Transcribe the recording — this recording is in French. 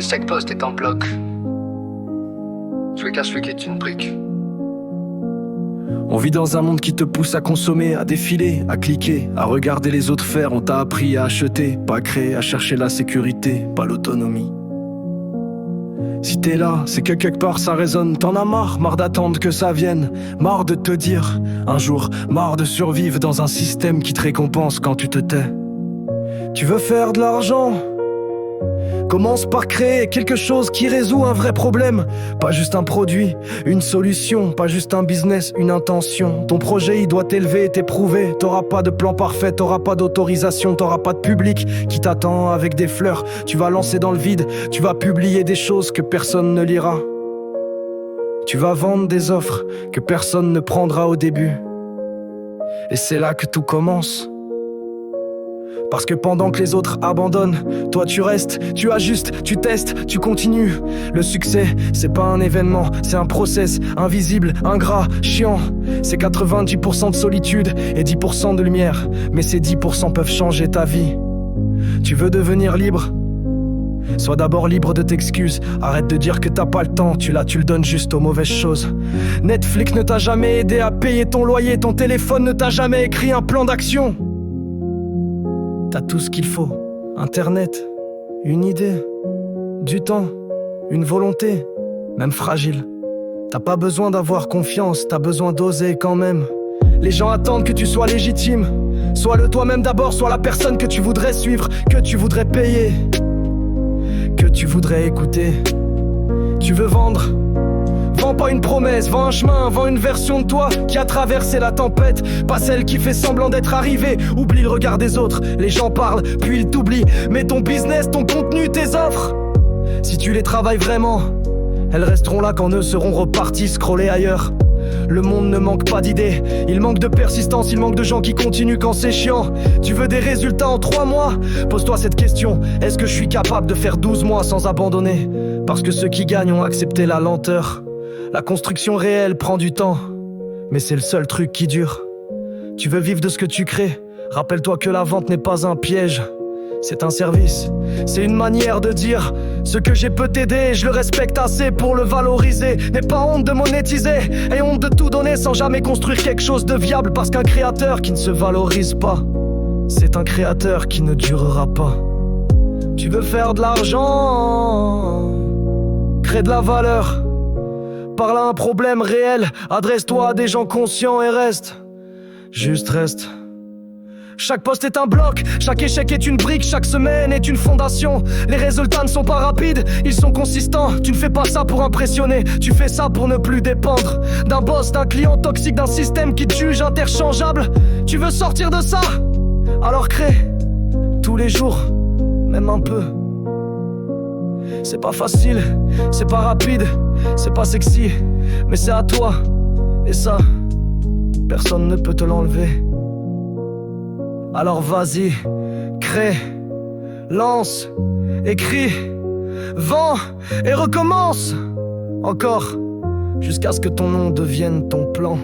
Chaque poste est un bloc. Celui qui est une brique. On vit dans un monde qui te pousse à consommer, à défiler, à cliquer, à regarder les autres faire. On t'a appris à acheter, pas à créer, à chercher la sécurité, pas l'autonomie. Si t'es là, c'est que quelque part ça résonne. T'en as marre d'attendre que ça vienne. Marre de te dire, un jour, marre de survivre dans un système qui te récompense quand tu te tais. Tu veux faire de l'argent? Commence par créer quelque chose qui résout un vrai problème. Pas juste un produit, une solution. Pas juste un business, une intention. Ton projet, il doit t'élever et t'éprouver. T'auras pas de plan parfait, t'auras pas d'autorisation. T'auras pas de public qui t'attend avec des fleurs. Tu vas lancer dans le vide, tu vas publier des choses que personne ne lira. Tu vas vendre des offres que personne ne prendra au début. Et c'est là que tout commence. Parce que pendant que les autres abandonnent, toi tu restes, tu ajustes, tu testes, tu continues. Le succès, c'est pas un événement, c'est un process invisible, ingrat, chiant. C'est 90% de solitude et 10% de lumière. Mais ces 10% peuvent changer ta vie. Tu veux devenir libre? Sois d'abord libre de t'excuses. Arrête de dire que t'as pas le temps, tu le donnes juste aux mauvaises choses. Netflix ne t'a jamais aidé à payer ton loyer. Ton téléphone ne t'a jamais écrit un plan d'action. T'as tout ce qu'il faut, internet, une idée, du temps, une volonté, même fragile. T'as pas besoin d'avoir confiance, t'as besoin d'oser quand même. Les gens attendent que tu sois légitime. Sois le toi-même d'abord, sois la personne que tu voudrais suivre, que tu voudrais payer, que tu voudrais écouter. Tu veux vendre? Vends pas une promesse, vends un chemin, vends une version de toi qui a traversé la tempête, pas celle qui fait semblant d'être arrivée. Oublie le regard des autres, les gens parlent, puis ils t'oublient. Mais ton business, ton contenu, tes offres, si tu les travailles vraiment, elles resteront là quand eux seront repartis scroller ailleurs. Le monde ne manque pas d'idées, il manque de persistance, il manque de gens qui continuent quand c'est chiant. Tu veux des résultats en 3 mois? Pose-toi cette question, est-ce que je suis capable de faire 12 mois sans abandonner? Parce que ceux qui gagnent ont accepté la lenteur. La construction réelle prend du temps, mais c'est le seul truc qui dure. Tu veux vivre de ce que tu crées? Rappelle-toi que la vente n'est pas un piège, c'est un service. C'est une manière de dire, ce que j'ai peut t'aider, je le respecte assez pour le valoriser. N'aie pas honte de monétiser, aie honte de tout donner sans jamais construire quelque chose de viable. Parce qu'un créateur qui ne se valorise pas, c'est un créateur qui ne durera pas. Tu veux faire de l'argent? Crée de la valeur. Parle à un problème réel, adresse-toi à des gens conscients et reste. Juste reste. Chaque poste est un bloc, chaque échec est une brique, chaque semaine est une fondation. Les résultats ne sont pas rapides, ils sont consistants. Tu ne fais pas ça pour impressionner, tu fais ça pour ne plus dépendre d'un boss, d'un client toxique, d'un système qui te juge interchangeable. Tu veux sortir de ça? Alors crée, tous les jours, même un peu. C'est pas facile, c'est pas rapide, c'est pas sexy, mais c'est à toi. Et ça, personne ne peut te l'enlever. Alors vas-y, crée, lance, écris, vends et recommence. Encore, jusqu'à ce que ton nom devienne ton plan.